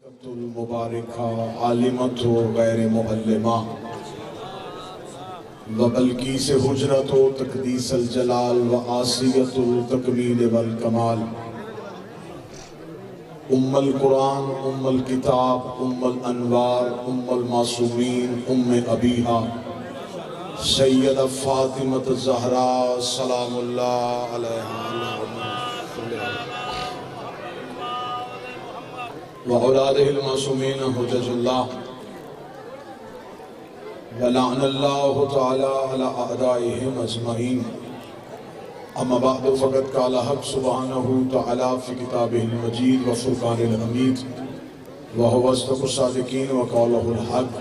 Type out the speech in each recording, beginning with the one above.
मुबारका आलिमत हो गैर मुअल्लिमा व बल्कि से हुजरत हो तकदीसल जलाल व आसियतुल तकमील वल कमाल उम्मुल कुरान उम्मुल किताब उम्मुल अनवार उम्मुल मासूमीन उम्मे अबीहा सैयदा फातिमत ज़हरा सलामुल्लाह अलैहा व औलादिहिल मासूमीन हुज्जतुल्लाह व लअनल्लाहु तआला अला अअदाइहिम अजमईन। अम्मा बअद फ़क़द क़ाल हक़ सुब्हानहु तआला फ़ी किताबिहिल मजीद व फ़ुरक़ानिल हमीद व हुवा अस्दक़ुस सादिक़ीन व क़ौलुहुल हक़।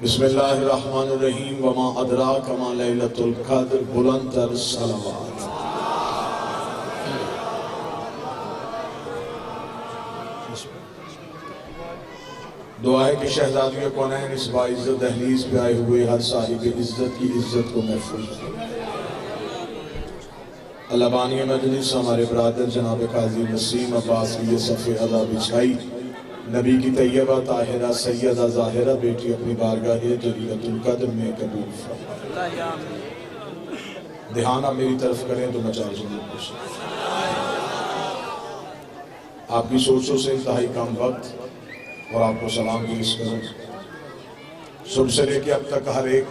बिस्मिल्लाहिर रहमानिर रहीम व मा अदराका मा लैलतुल क़द्र बुलंदतर सलावात। दुआ है कि शहज़ादियों कौनैन इस बाइज़्ज़त दहलीज़ पे आए हुए हर साहिब इज़्ज़त की इज़्ज़त को महफूज रखे। अल्लाह बानी मजलिस हमारे ब्रादर जनाब काजी नसीम अब्बास की ये सफ़े अदा बिछाई नबी की तैयबा ताहिरा सैयदा ज़ाहिरा बेटी अपनी बारगाह जलीलतुल क़द्र में कबूल फरमाए। ध्यान आप मेरी तरफ करें तो मैं चाहूँगा आपकी सोचों से इंतहाई कम वक्त और आपको सलाम भी इस करूँ। सुबह से लेकर अब तक हर एक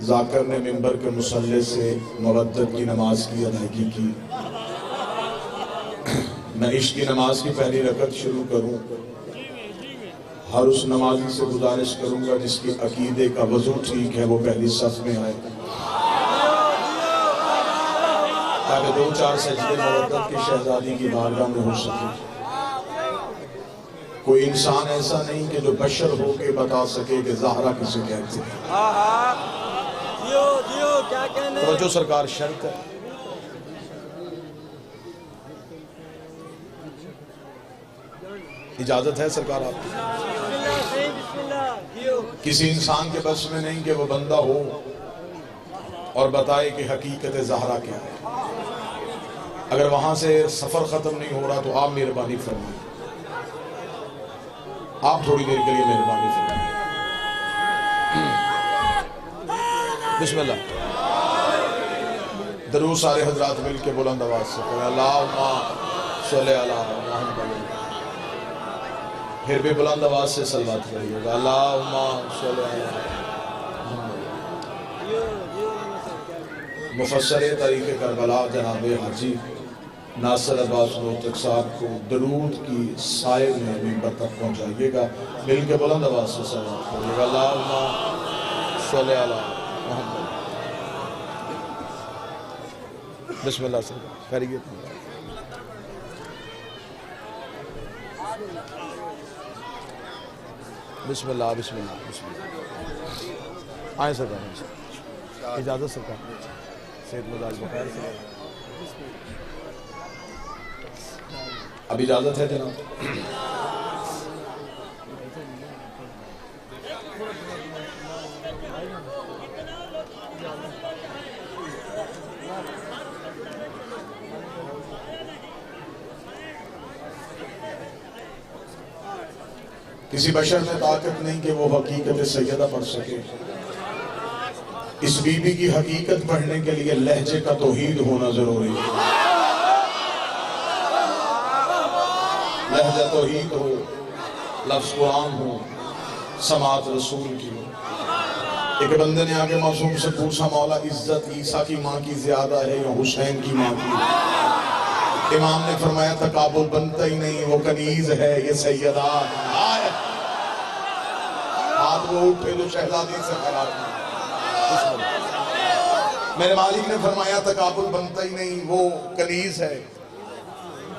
जाकर ने मिंबर के मुसल्ले से मवद्दत की नमाज की अदायगी की। मैं इश्क की नमाज की पहली रकत शुरू करूँ। हर उस नमाजी से गुजारिश करूँगा जिसकी अकीदे का वजू ठीक है वो पहली सफ में आए ताकि दो चार सजदे मवद्दत की शहजादी की बारगाह में हो सके। कोई इंसान ऐसा नहीं कि जो बशर हो के बता सके कि ज़हरा किसे कहते हैं। तो जो सरकार शर्त है इजाजत है सरकार आपकी। किसी इंसान के बस में नहीं कि वो बंदा हो और बताए कि हकीकत ज़हरा क्या है। अगर वहां से सफर खत्म नहीं हो रहा तो आप मेहरबानी फरमाइए, आप थोड़ी देर के लिए मेहरबानी फरमाइए। बिस्मिल्लाह। दरूद सारे हजरात मिल के बुलंद आवाज से पढ़ें अल्लाहुम्मा सल्ली अला मुहम्मद। फिर भी बुलंद आवाज से सलवात पढ़िएगा अल्लाहुम्मा सल्ली अला मुहम्मद। मुफस्सर तारीख़ करबला जनाब हाजी नासिर अब्बास रोहतक साहब को दरूद की साए में मिंबर तक पहुँचाइएगा। मिल के बुलंद आवाज से सलवात पढ़िएगा अल्लाहुम्मा सल्ली अला मुहम्मद। बिस्मिल्लाह से करिए। बिस्मिल्लाह बिस्मिल्लाह बिस्मिल्लाह। आए सरकार इजाज़त सरकार सेहत मजाज बखैर से अब इजाजत है जनाब। किसी बशर में ताकत नहीं कि वो हकीकत सैयदा पढ़ सके। इस बीबी की हकीकत पढ़ने के लिए लहजे का तौहीद होना जरूरी है। लहजा तौहीद हो, लफ्ज़ कुरान हो, समात रसूल की हो। एक बंदे ने आके मासूम से पूछा मौला इज्जत ईसा की माँ की ज्यादा है या हुसैन की माँ की? इमाम ने फरमाया तकाबुल बनता ही नहीं, वो कनीज है ये सैयदा। हाथ वो उठे जो शहजादी से खराब। मेरे मालिक ने फरमाया तकाबुल बनता ही नहीं, वो कनीज है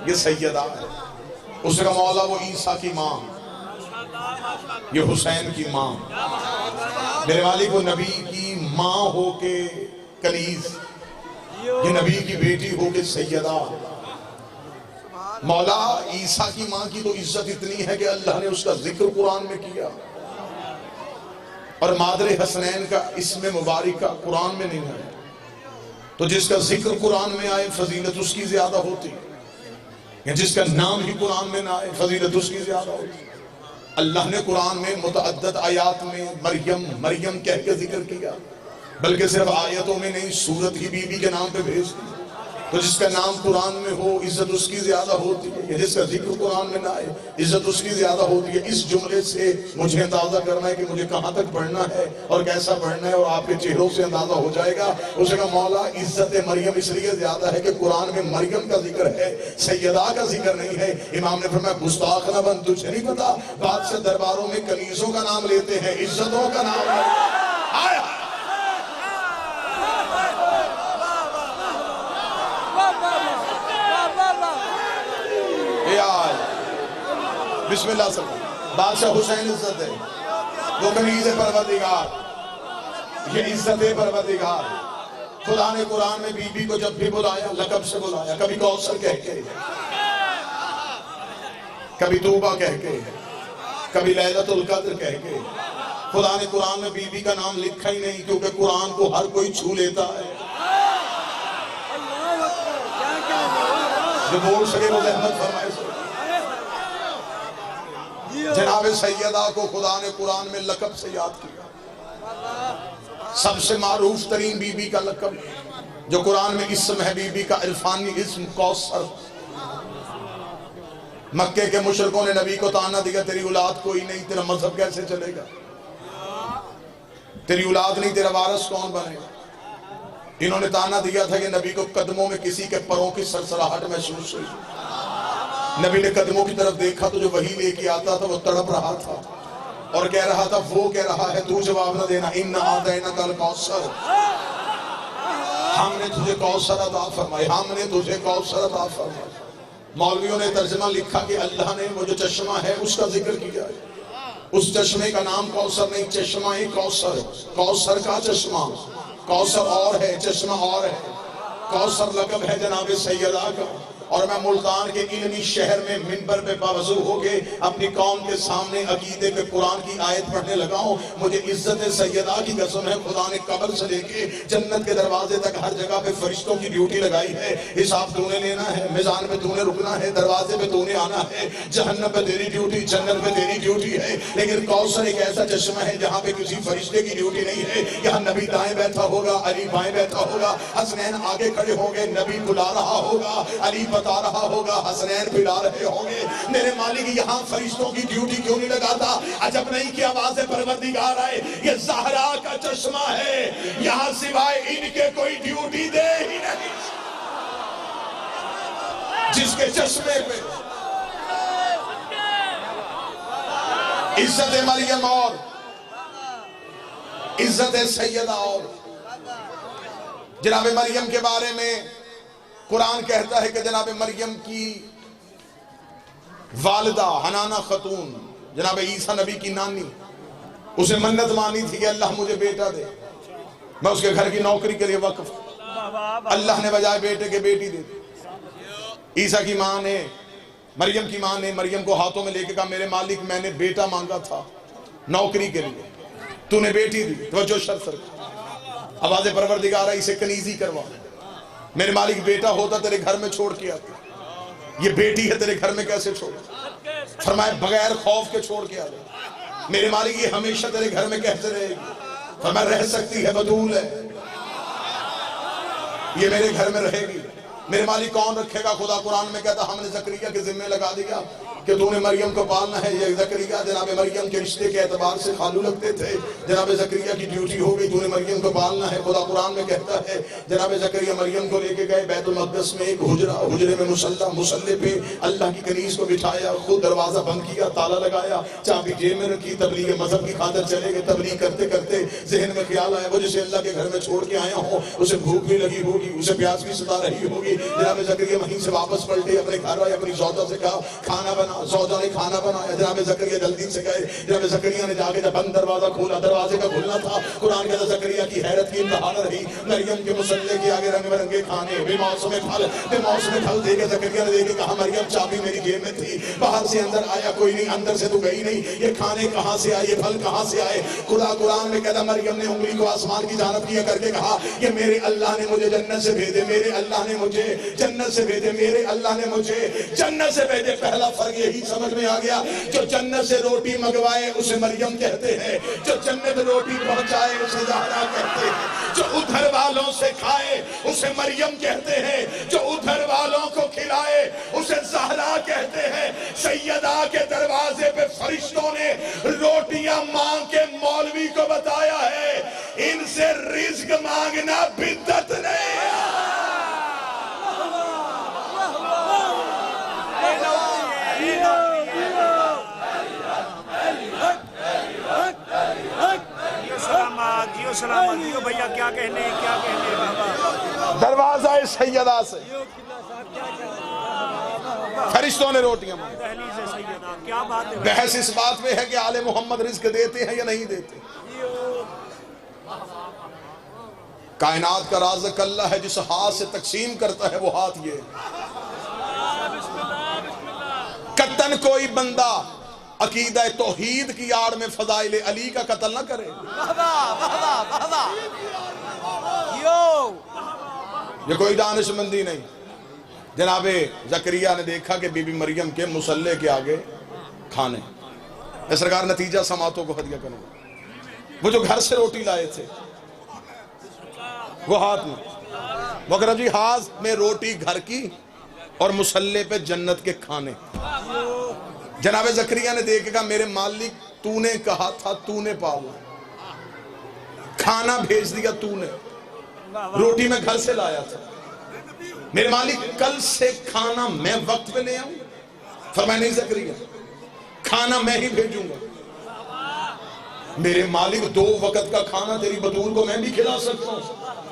ये सैयदा है। उसने कहा मौला वो ईसा की माँ ये हुसैन की माँ। मेरे मालिक वो नबी की माँ हो के कनीज, ये नबी की बेटी हो के सैयदा। मौला ईसा की माँ की तो इज्जत इतनी है कि अल्लाह ने उसका जिक्र कुरान में किया और मादरे हसनैन का इसमें मुबारक कुरान में नहीं है। तो जिसका जिक्र कुरान में आए फजीलत उसकी ज्यादा होती। या जिसका नाम ही कुरान में ना आए फजीलत उसकी ज्यादा होती। अल्लाह ने कुरान में मुतअद्दिद आयात में मरियम मरियम कह के जिक्र किया, बल्कि सिर्फ आयतों में नहीं, सूरत ही बीबी के नाम पे भेज दी। तो जिसका नाम कुरान में हो इज्जत उसकी ज्यादा होती है, जिसका जिक्र कुरान में ना आए इज्जत उसकी ज्यादा होती है। इस जुमले से मुझे अंदाजा करना है कि मुझे कहाँ तक पढ़ना है और कैसा पढ़ना है, और आपके चेहरों से अंदाजा हो जाएगा। उसे कहा मौला इज्जत मरियम इसलिए ज्यादा है कि कुरान में मरियम का जिक्र है, सैयदा का जिक्र नहीं है। इमाम ने फरमाया गुस्ताख न बन, तुझे नहीं पता बादशाह दरबारों में कनीजों का नाम लेते हैं, इज्जतों का नाम आया। बिस्मिल्लाह से बादशाह हुसैन इज्जत है, वो कनीज परवरदिगार, ये इज्जत है परवरदिगार। खुदा ने कुरान में बीबी को जब भी बुलाया लकब से बुलाया, कभी कौसर कह के, कभी तूबा कह के, कभी लैलतुल कद्र कह के। खुदा ने कुरान में बीबी का नाम लिखा ही नहीं, क्योंकि कुरान को हर कोई छू लेता है। जो बोल सके वो रहमत फरमाए। जनाब सैयदा को खुदा ने कुरान में लकब से याद किया, सबसे मारूफ तरीन बीबी का लकब जो कुरान में इस्म है बीबी का, इरफानी इस्म कौसर। मक्के के मुशरिकों ने नबी को ताना दिया, तेरी औलाद कोई नहीं, तेरा मजहब कैसे चलेगा, तेरी औलाद नहीं, तेरा वारिस कौन बनेगा। इन्होंने ताना दिया था कि नबी को कदमों में किसी के पैरों की सरसराहट महसूस हुई। नबी ने कदमों की तरफ देखा तो जो वही लेके आता था वो तड़प रहा था और कह रहा था, वो कह रहा है तू जवाब न देना, इन्ना आतैना कल कौसर, हमने तुझे कौसर अता फरमाए, हमने तुझे कौसर अता फरमाए। मौलवियों ने तर्जुमा लिखा कि अल्लाह ने वो जो चश्मा है उसका जिक्र किया है, उस चश्मे का नाम कौसर नहीं, चश्मा ही कौसर, कौसर का चश्मा, कौसर और है चश्मा और है। कौसर लकब है जनाब सैयदा का। और मैं मुल्तान के इल्मी शहर में मिंबर पे बावजू होके अपनी कौम के सामने अकीदे के कुरान की आयत पढ़ने लगा हूँ। मुझे इज्जत सैयदा की कसम है, खुदा ने कब्र से लेके जन्नत के दरवाजे तक हर जगह पे फरिश्तों की ड्यूटी लगाई है। हिसाब तूने लेना है, मिजान पे तूने रुकना है, दरवाजे पे तूने आना है, जहन्नम पे तेरी ड्यूटी, जन्नत पे तेरी ड्यूटी है। लेकिन कौसर एक ऐसा चश्मा है जहाँ पे किसी फरिश्ते की ड्यूटी नहीं है। यहाँ नबी दाएं बैठा होगा, अली बाएं बैठा होगा, हसनैन आगे खड़े होंगे, नबी बुला रहा होगा, अली बता रहा होगा, हसनैन पिला रहे होंगे। मेरे मालिक यहाँ फरिश्तों की ड्यूटी क्यों नहीं लगाता? अजब नहीं कि आवाज़ परवरदिगार आए, ये ज़हरा का चश्मा है, यहाँ सिवाय इनके कोई ड्यूटी दे ही नहीं। जिसके चश्मे पे इज्जत मरियम और इज्जत सैयदा और जनाब मरियम के बारे में कुरान कहता है कि जनाब मरियम की वालिदा हनाना खतून, जनाब ईसा नबी की नानी, उसे मन्नत मानी थी कि अल्लाह मुझे बेटा दे, मैं उसके घर की नौकरी के लिए वक्फ। अल्लाह ने बजाय बेटे के बेटी दे दी। ईसा की माँ ने, मरियम की माँ ने मरियम को हाथों में लेके कहा, मेरे मालिक मैंने बेटा मांगा था नौकरी के लिए, तूने बेटी दी। तवज्जो शर्त आवाज़ परवरदिगार इसे कनीजी करवा, मेरे मालिक बेटा होता तेरे घर में छोड़ के आता, ये बेटी है तेरे घर में कैसे छोड़? फरमाए बगैर खौफ के छोड़ के आ जाए। मेरे मालिक ये हमेशा तेरे घर में कैसे रहेगी? फरमाए रह सकती है, बतूल है, ये मेरे घर में रहेगी। मेरे मालिक कौन रखेगा? खुदा कुरान में कहता हमने जकरिया के जिम्मे लगा दिया कि तूने मरियम को पालना है। ये जकरिया जनाब मरियम के रिश्ते के एतबार से खालू लगते थे, जनाब जकरिया की ड्यूटी हो गई, तूने मरियम को पालना है। खुदा कुरान में कहता है जनाब जकरिया मरियम को लेके गए बैतुल मक़दस में, एक हुजरा, हुजरे में मुसल्ला, मुसल्ले पे अल्लाह की कनीज को बिठाया, खुद दरवाजा बंद किया, ताला लगाया, चाबी जेब में रखी, तबलीग मजहब की खातिर चले गए। तबलीग करते करते जहन में ख्याल आया, वो जिसे अल्लाह के घर में छोड़ के आया हो उसे भूख भी लगी होगी, उसे प्यास भी सता रही होगी। जनाब जकरिया वहीं से वापस पलटे, अपने घर आए, अपनी ज़ौजा से कहा खाना बना बना, ज़ौजा ने खाना बनाया, जनाब ज़करिया जल्दी से गए। जनाब ज़करिया ने जाके जब बंद दरवाजा खोला, दरवाजे का खुलना था, कुरान कहता ज़करिया की हैरत की इंतहा न रही। मरियम के मुसल्ले के आगे रंग बिरंगे खाने, बेमौसम फल देखे। ज़करिया ने देखे, कहा मरियम चाबी मेरी जेब में थी, बाहर से अंदर आया कोई नहीं, अंदर से तो गई नहीं, ये खाने कहाँ से आए, ये फल कहाँ से आए? कुरान में कहता मरियम ने उंगली को आसमान की जानब किया करके कहा, ये मेरे अल्लाह ने मुझे जन्नत से भेजे, मेरे अल्लाह ने मुझे जन्नत से भेजे, मेरे अल्लाह ने मुझे जन्नत से भेजे। पहला फर्क यही समझ में आ गया, जो जन्नत से रोटी मंगवाए उसे मरियम कहते हैं, जो जन्नत रोटी पहुंचाए उसे ज़हरा कहते हैं, जो उधर वालों से खाए उसे मरियम कहते हैं, जो उधर वालों को खिलाए उसे ज़हरा कहते हैं। सैयदा के दरवाजे पे फरिश्तों ने रोटियां मांग के मौलवी को बताया है, इनसे रिज़्क मांगना बिद्दत नहीं। जियो भैया, क्या कहने बाबा। दरवाजा सैयदा से फरिश्तों ने रोटियां मांगी। क्या बात है। बहस इस बात में है कि आले मोहम्मद रिज़्क देते हैं या नहीं देते। कायनात का राज़िक़ अल्लाह है, जिस हाथ से तकसीम करता है वो हाथ ये। कतन कोई बंदा अकीदा तौहीद की आड़ में फज़ाइल अली का कत्ल न करे। ये कोई दानिशमंदी नहीं। जनाबे ज़करिया ने देखा कि बीबी मरियम के मुसल्ले के आगे खाने, सरकार नतीजा समातों को हदिया करूंगा। वो जो घर से रोटी लाए थे वो हाथ में, मगर जी हाथ में रोटी घर की और मुसल्ले पे जन्नत के खाने। जनाबे ज़करिया ने देखा, मेरे मालिक तूने कहा था, तूने पाला, खाना भेज दिया तूने, रोटी मैं घर से लाया था, मेरे मालिक कल से खाना मैं वक्त पे ले आऊं। फरमाया नहीं ज़करिया, खाना मैं ही भेजूंगा। मेरे मालिक 2 वक्त का खाना तेरी बतूल को मैं भी खिला सकता हूं,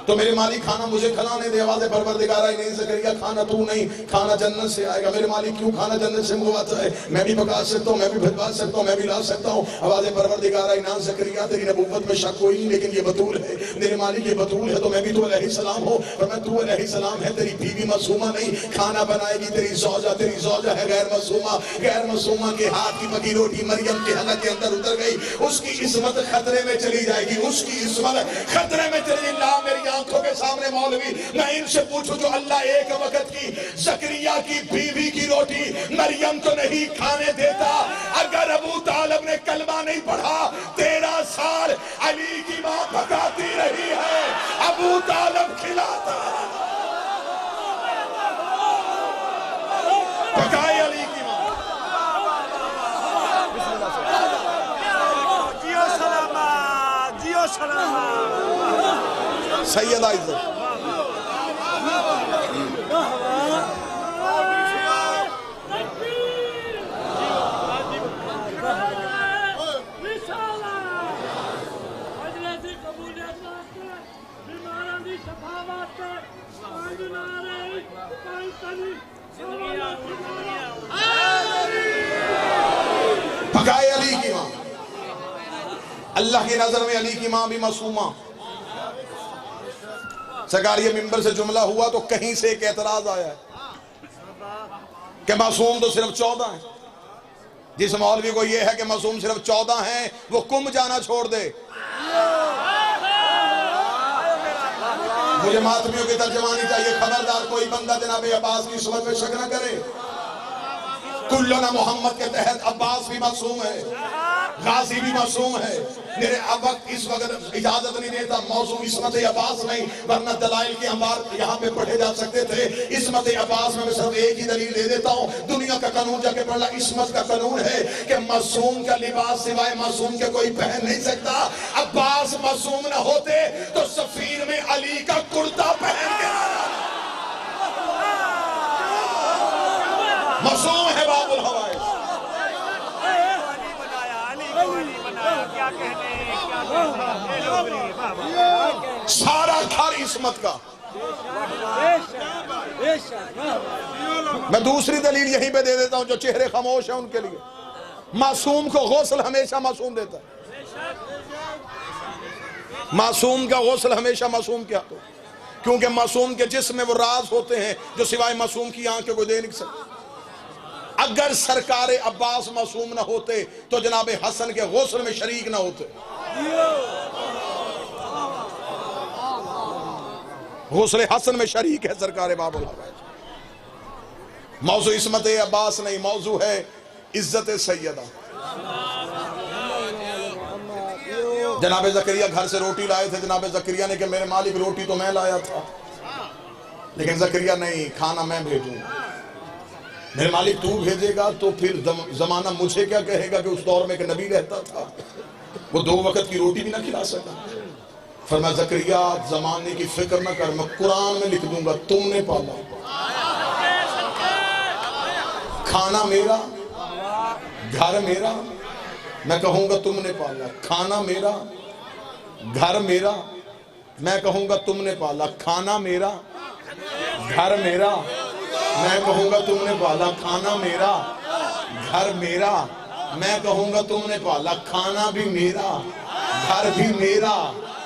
तो मेरे मालिक खाना मुझे खिलाने दे। आवाज़ परवरदिगार ही नहीं ज़करिया, खाना तू नहीं, खाना जन्नत से आएगा। मेरे मालिक क्यों खाना जन्नत से मंगवाता है? मैं भी पका सकता हूँ, मैं भी भिजवा सकता हूँ, मैं भी ला सकता हूँ। आवाज़ परवरदिगार ही ना ज़करिया, तेरी नबूवत में शक कोई नहीं, लेकिन ये बतूल है। मेरे मालिक ये बतूल है तो मैं भी तो अलैहिस्सलाम हूँ, और मैं तू अलैहिस्सलाम है, तेरी बीवी मासूमा नहीं। खाना बनाएगी तेरी ज़ौजा, तेरी ज़ौजा है गैर मासूमा। गैर मासूमा के हाथ की पकी रोटी मरियम के हलक के अंदर उतर गई, उसकी इस्मत खतरे में चली जाएगी, उसकी इस्मत खतरे में चली। ला मेरी आंखों के सामने मौलवी, मैं इनसे पूछूं जो अल्लाह एक वक्त की ज़करिया की बीवी की रोटी मरियम को नहीं खाने देता, अगर अबू तालिब ने कलमा नहीं पढ़ा 13 साल अली की मां पकाती रही है, अबू तालिब खिलाता, पकाए अली की मां। जियो सलामत, जियो सलामत। सैयदा इज्जत पकाए अली की मां। अल्लाह की नजर में अली की मां भी मासूमा। सरकार ये मिंबर से जुमला हुआ तो कहीं से एक एतराज आया है कि मासूम तो सिर्फ 14 है। जिस मौलवी को ये है कि मासूम सिर्फ 14 हैं, वो कुम जाना छोड़ दे। मुझे मातमियों की तर्जमानी चाहिए। खबरदार कोई बंदा जनाब अब्बास की इस्मत में शक न करे। कुल्लना मोहम्मद के तहत अब्बास भी मासूम है, गाजी भी मासूम है। मेरे अब वक्त इस वक्त इजाजत नहीं देता मौजूद इस्मत अब्बास नहीं, वरना दलाइल के अंबार यहाँ पे पढ़े जा सकते थे। इस्मत अब्बास में मैं सिर्फ एक ही दलील दे देता हूँ, दुनिया का कानून जाके पढ़ ला। इस्मत का कानून है कि मासूम का लिबास सिवाय मासूम के कोई पहन नहीं सकता। अब्बास मासूम न होते तो सफीर में अली का कुर्ता पहन के मासूम है बाबुल हवाए। सारा घर इस्मत का मैं दूसरी दलील यहीं पे दे देता हूं, जो चेहरे खामोश है उनके लिए। मासूम को गौसल हमेशा मासूम देता है। मासूम का गौसल हमेशा मासूम क्या तो, क्योंकि मासूम के जिस्म में वो राज होते हैं जो सिवाय मासूम की आंख के कोई दे नहीं सकता। अगर सरकार अब्बास मासूम ना होते तो जनाब हसन के गौसल में शरीक ना होते। गौसल हसन में शरीक है सरकार बाबुल। मौजू इस्मत अब्बास नहीं, मौजू है इज्जत सैयदा। जनाब जकरिया घर से रोटी लाए थे। जनाब जकरिया ने कहा मेरे मालिक रोटी तो मैं लाया था, लेकिन जकरिया नहीं, खाना मैं भेजूंगा। मेरे मालिक तू भेजेगा तो फिर जमाना मुझे क्या कहेगा कि उस दौर में एक नबी रहता था, वो 2 वक्त की रोटी भी ना खिला सका। फरमाया जकरिया जमाने की फिक्र न कर, मैं कुरान में लिख दूंगा तुमने पाला। खाना मेरा, घर मेरा, मैं कहूंगा तुमने पाला। खाना मेरा, घर मेरा, मैं कहूंगा तुमने पाला। खाना मेरा, घर मेरा, मैं कहूंगा तुमने पाला। खाना मेरा, घर मेरा, मैं कहूंगा तुमने पाला। खाना भी मेरा, घर भी मेरा,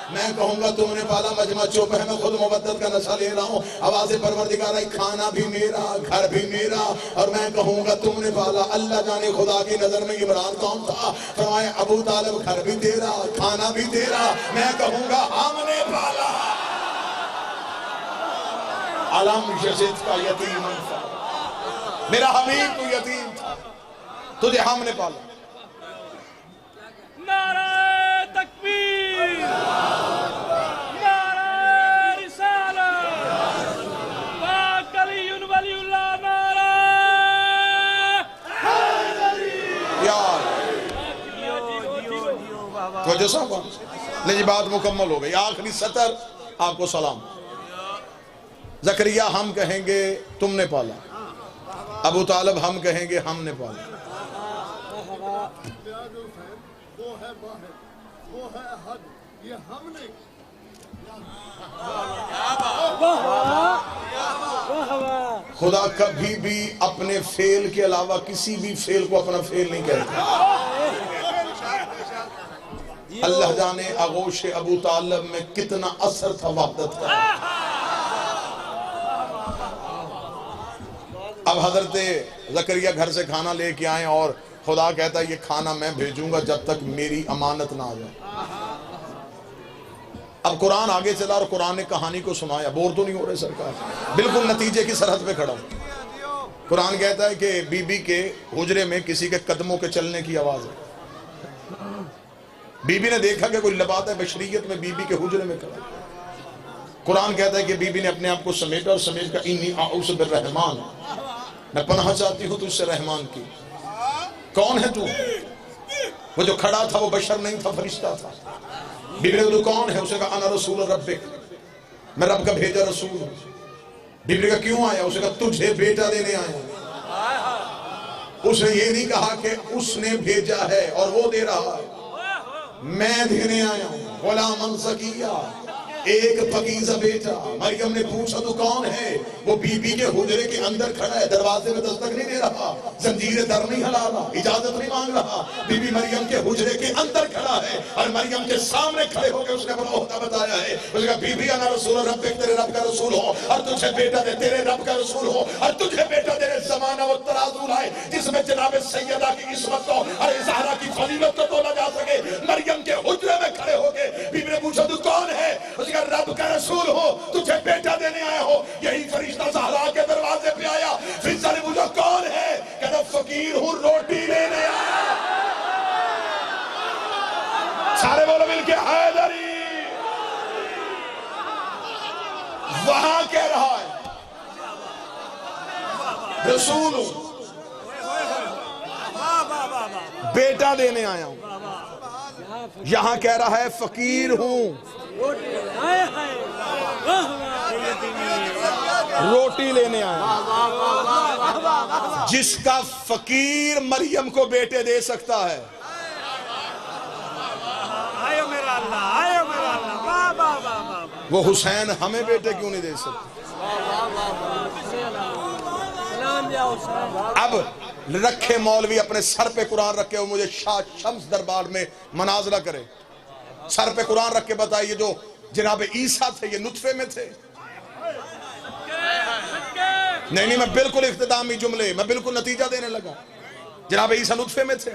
मैं कहूंगा तुमने पाला। मजमा चुप है, मैं खुद मुबद्दत का नशा ले रहा हूँ। आवाज़ परवरदिगार आई, खाना भी मेरा, घर भी मेरा, और मैं कहूंगा तुमने पाला। अल्लाह जाने खुदा की नजर में इमरान कौन था? फरमाया अबू तालिब, घर भी तेरा, खाना भी तेरा, मैं कहूंगा हमने पाला। अलम यजिद का यतीम, मेरा हमीद तू यतीम था, तुझे हमने पाला। नारा तकबीर, नारा रिसालत, वाकलियुन वलियुल्लाह, नारा हैदरी। यार तो साहब नहीं, बात मुकम्मल हो गई। आखिरी सतर आपको सलाम। जकरिया हम कहेंगे तुमने पाला, अबू तालिब हम कहेंगे हमने पाला। खुदा कभी भी अपने फेल के अलावा किसी भी फेल को अपना फेल नहीं कहता। अल्लाह जाने आगोश अबू तालिब में कितना असर था वहदत का। अब हजरत जकरिया घर से खाना लेके आए और खुदा कहता है ये खाना मैं भेजूंगा जब तक मेरी अमानत ना आ जाए। अब कुरान आगे चला और कुरान ने कहानी को सुनाया। बोर तो नहीं हो रहे सरकार? बिल्कुल नतीजे की सरहद पे खड़ा हूं। कुरान कहता है कि बीबी के हुजरे में किसी के कदमों के चलने की आवाज है। बीबी ने देखा कि कोई लबात बशरियत में बीबी के हुजरे में खड़ा। कुरान कहता है कि बीबी ने अपने आप को समेटा और समेट कर इन्नी आउज़ु बिर्रहमान, मैं पनाह चाहती हूँ तुझसे रहमान की। कौन है तू? वो जो खड़ा था वो बशर नहीं था, फरिश्ता था। बीबी ने, तू कौन है? उसने कहा अना रसूल रब्बिक, मैं रब का भेजा रसूल हूं। बीबी ने कहा क्यों आया? उसने कहा तुझे बेटा देने आया। उसने ये नहीं कहा कि उसने भेजा है और वो दे रहा है, मैं देने आया हूं। गुलामन ज़किया, एक पकीज़ा बेटा। मरियम ने पूछा तू कौन है? वो बीबी के हुजरे के अंदर खड़ा है, दरवाजे में दस्तक नहीं दे रहा, जंजीरें दर नहीं हिला रहा, इजाजत नहीं मांग रहा। बीबी मरियम के हुजरे के अंदर खड़ा है और मरियम के सामने खड़े होकर उसने अपना ओहदा बताया है। उसने कहा बीबी अना रसूल रब्बिक, तेरे रब का रसूल हो और तुझे बेटा दे, तेरे रब का रसूल हो और तुझे बेटा दे। जमाना वो तराजू लाए जिसमें जनाब सैयदा की इस्मत को और ज़हरा की फजीलत को तोला जा सके। मरियम के हुजरे में खड़े होके बीबी ने पूछा तू कौन है? रब का रसूल हो, तुझे बेटा देने आया हो। यही फरिश्ता ज़हरा के दरवाजे पे आया। फिर ने पूछा कौन है? कहता फकीर हूं, रोटी लेने आया। सारे बोलो मिलके हैदरी। वहां कह रहा है रसूल हूं, बेटा देने आया हूं। यहां कह रहा है फकीर हूं, रोटी लेने आया। जिसका फकीर मरियम को बेटे दे सकता है। आयो मेरा अल्लाह, आयो मेरा अल्लाह, वाह वाह वाह वाह। वो हुसैन हमें बेटे क्यों नहीं दे सकते? अब रखे मौलवी अपने सर पे कुरान रखे हो, मुझे शाह शम्स दरबार में मनाजरा करे, सर पे कुरान रख के बताइए जो जनाब ईसा थे ये नुतफे में थे? नहीं, मैं बिल्कुल इख्तितामी जुमले, मैं बिल्कुल नतीजा देने लगा। जनाब ईसा नुतफे में थे।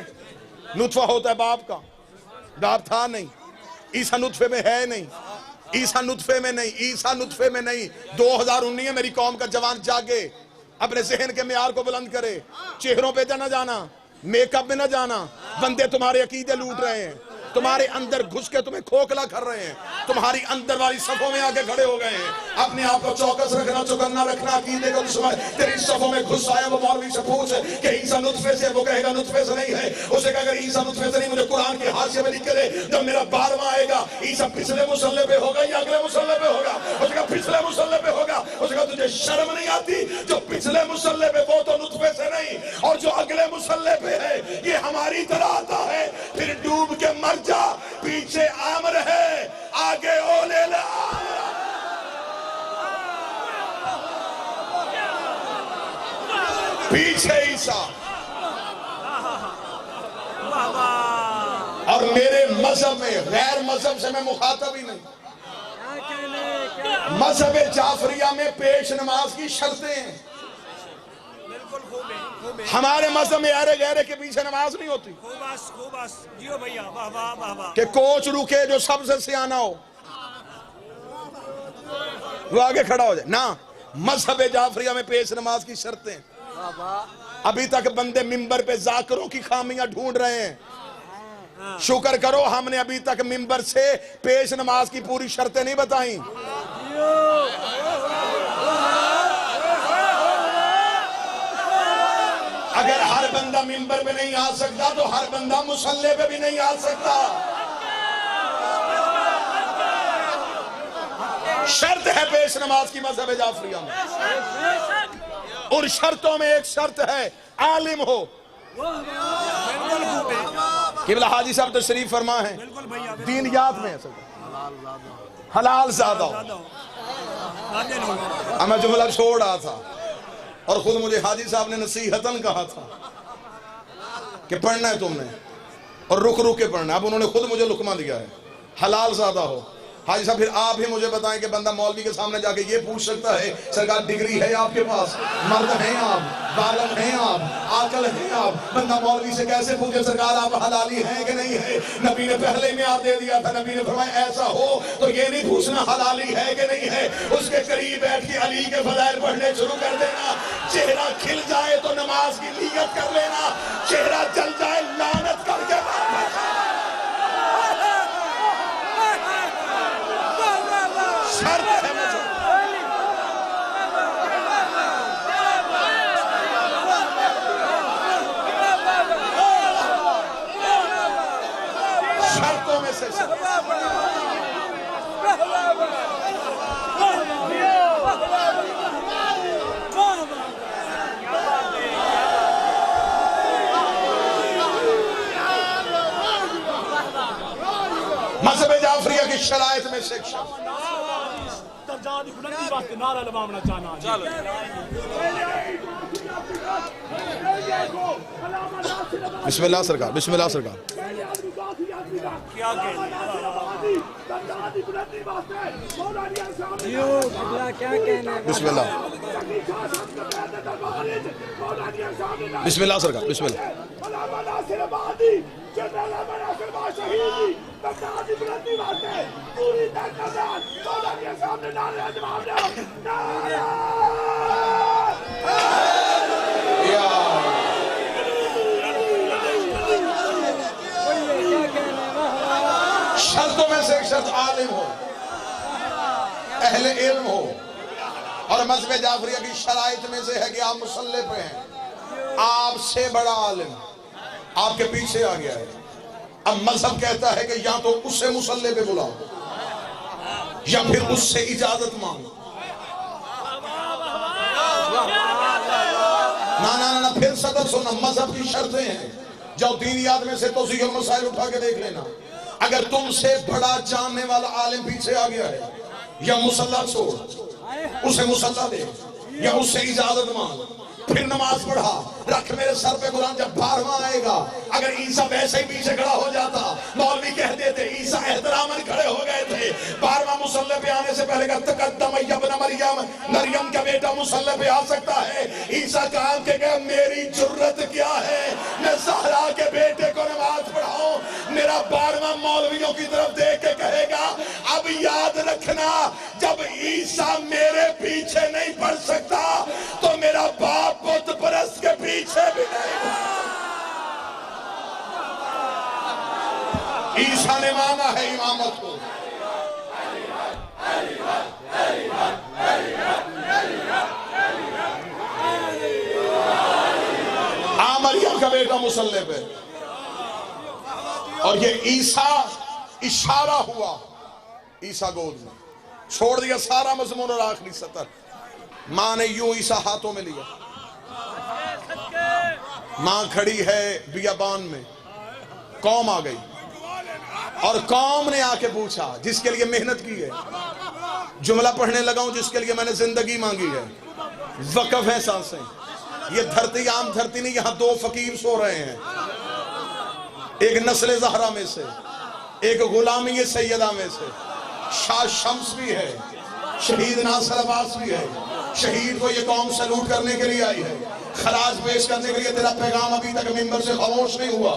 नुतफा होता है बाप का, बाप था नहीं। ईसा नुतफे में है नहीं, ईसा नुतफे में नहीं, ईसा नुतफे में नहीं। 2019 मेरी कौम का जवान जागे, अपने जहन के मेयार को बुलंद करे, चेहरों पे न जाना, मेकअप में न जाना। बंदे तुम्हारे अकीदे लूट रहे हैं, तुम्हारे अंदर घुस के तुम्हें खोखला कर रहे हैं, तुम्हारी अंदर वाली सफों में आके खड़े हो गए हैं। अपने आप को चौकस रखना, चौकन्ना रखना। अकीदे का दुश्मन तेरी सफों में घुस आया, वो मौलवी से पूछ कि ईसा नुतफे से, वो कहेगा नुतफे से नहीं है। उसे कहा अगर ईसा नुतफे से नहीं, मुझे कुरान के हाशिए में लिख के दे, जब मेरा 12वां आएगा ईसा पिछले मुसल्ले पे होगा या अगले मुसल्ले पे होगा? उसने कहा पिछले मुसल्ले पे होगा। उसने कहा तुझे शर्म नहीं आती? जो पिछले मुसल्ले पे वो तो नुतफे से नहीं, और जो अगले मुसल्ले पे है ये हमारी तरह आता है। फिर डूब के मर जा, पीछे आमर है, आगे ओले ला। पीछे ईसा। और मेरे मजहब में, गैर मजहब से मैं मुखातब ही नहीं। मजहब जाफरिया में पेश नमाज की शर्तें हैं। हमारे मजहब में अरे गहरे के पीछे नमाज नहीं होती। कि कोच रुके जो सबसे सियाना हो वो आगे खड़ा हो जाए ना। मजहब जाफरिया में पेश नमाज की शर्तें। अभी तक बंदे मिंबर पे जाकिरों की खामियां ढूंढ रहे हैं। शुक्र करो हमने अभी तक मिंबर से पेश नमाज की पूरी शर्तें नहीं बताई। अगर हर बंदा मिंबर पे नहीं आ सकता तो हर बंदा मुसल्ले पे भी नहीं आ सकता। शर्त है पेश नमाज की मजहब जाफरिया में। और शर्तों में एक शर्त है आलिम हो। किबला हाजी साहब तशरीफ फरमा है, दीन याद में हलाल ज़्यादा हो। मैं जुमला छोड़ रहा था और खुद मुझे हाजी साहब ने नसीहतन कहा था कि पढ़ना है तुमने और रुक रुक के पढ़ना। अब उन्होंने खुद मुझे लुकमा दिया है, हलाल ज़्यादा हो। हाजी साहब फिर आप ही मुझे बताएं कि बंदा मौलवी के सामने जाके ये पूछ सकता है सरकार डिग्री है आपके पास, मर्द हैं आप, बालग हैं आप, आकल हैं आप? बंदा मौलवी से कैसे पूछे सरकार आप हलाली हैं कि नहीं है? नबी ने पहले में आप दे दिया था। नबी ने फरमाया ऐसा हो तो ये नहीं पूछना हलाली है कि नहीं है, उसके करीब बैठ के अली के फज़ाइल पढ़ने शुरू कर देना। चेहरा खिल जाए तो नमाज की नियत कर लेना, चेहरा जल जाए लानत करके शर्त है मुझे। शर्तों में से मज़हब जाफरिया की शराइत में से बिस्मिल्लाह सरकार, बिस्मिल्लाह सरकार। बिस्मिल्लाह बिस्मिल्लाह सरकार, बिस्मिल्लाह। शर्तों में से एक शर्त आलिम हो, अहले इल्म हो। और मज़हब जाफरिया की शराइत में से है कि आप मुसल्ले पे हैं, आपसे बड़ा आलिम आपके पीछे आ गया है। अब मजहब कहता है कि या तो उसे मुसल्ले पे बुलाओ या फिर उससे इजाजत मांगो। ना ना ना, फिर सदर सुना, मजहब की शर्तें हैं। जाओ दीनियात में से तौसीह मसाइल उठा के देख लेना। अगर तुमसे बड़ा जानने वाला आलिम पीछे आ गया है या मुसल्ला छोड़, उसे मुसल्ला दे या उससे इजाजत मांग, फिर नमाज पढ़ा, रख मेरे सर पे कुरान। जब 12वां आएगा, अगर ईसा वैसे ही पीछे खड़ा हो जाता, मौलवी कह देते ईसा एहतरामन खड़े हो गए थे। 12वां मुसल्ले पे आने से पहले का तकद्दम इब्न मरियम, मरियम का बेटा मुसल्ले पे आ सकता है। ईसा कहा कि मेरी जुर्रत क्या है, मैं ज़हरा के बेटे को नमाज पढ़ाऊं। मेरा 12वां मौलवियों की तरफ देख के कहेगा, अब याद रखना, जब ईसा मेरे पीछे नहीं पढ़ सकता तो मेरा बाप बुत परस्त के पीछे भी नहीं। ईसा ने माना है इमामत को। मरियम का बेटा मुसल्ले पे, और ये ईसा इशारा हुआ, ईसा गोद में छोड़ दिया सारा मजमून और आखिरी सतर। मां ने यूं ईसा हाथों में लिया, मां खड़ी है बियाबान में, कौम आ गई और कौम ने आके पूछा, जिसके लिए मेहनत की है, जुमला पढ़ने लगा हूं जिसके लिए मैंने जिंदगी मांगी है, वक़फ़ है सांसें, ये धरती आम धरती नहीं, यहां 2 फकीर सो रहे हैं, एक नस्ल ज़हरा में से, एक गुलामी सैयदा में से। शाह शम्स भी है, शहीद नासिर अब्बास भी है। शहीद को ये कौम सैल्यूट करने के लिए आई है, खराज पेश करने के लिए। तेरा पैगाम अभी तक मिंबर से खामोश नहीं हुआ,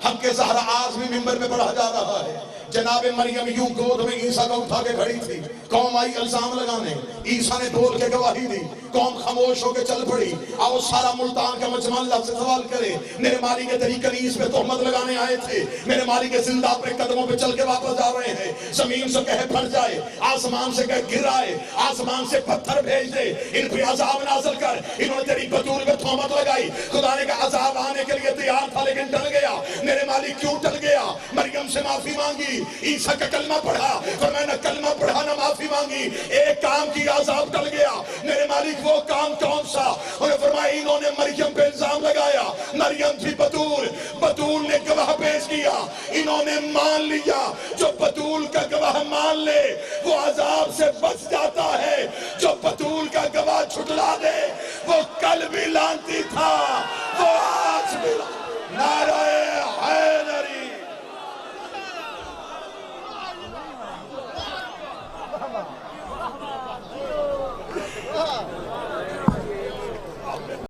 हक के ज़हरा आज भी मिंबर पे पढ़ा जा रहा है। जनाब मरियम यूं गोद में ईसा को उठा के खड़ी थी, कौम आई इल्जाम लगाने, ईसा ने बोल के गवाही दी, कौम खामोश होकर चल पड़ी। आओ सारा मुल्तान का मजमा अल्लाह से सवाल करे, मेरे मालिक के तेरी कनीज पे तोहमत लगाने आए थे, मेरे मालिक के जिंदा अपने कदमों पे चल के वापस जा रहे हैं। जमीन से कहे फट जाए, आसमान से कहे गिर आए, आसमान से पत्थर भेज दे, इन पे अजाब नाज़िल कर। इन्होंने तेरी बतूल पे तोहमत लगाई, खुदा ने कहा अजाब आने के लिए तैयार था लेकिन टल गया। मेरे मालिक क्यों टल गया? मरियम से माफी मांगी, ईसा का कलमा पढ़ा, तो मैंने कलमा पढ़ा ना माफी मांगी, एक काम की अजाब टल गया। मेरे मालिक वो काम कौन सा? उन्हें फरमाया इन्होंने मरियम पे इल्जाम लगाया, मरियम थी बतूल, बतूल ने गवाह पेश किया, इन्होंने मान लिया। जो बतूल का गवाह मान ले वो अजाब से बच जाता है, जो बतूल का गवाह छुटला दे वो कल भी लानती था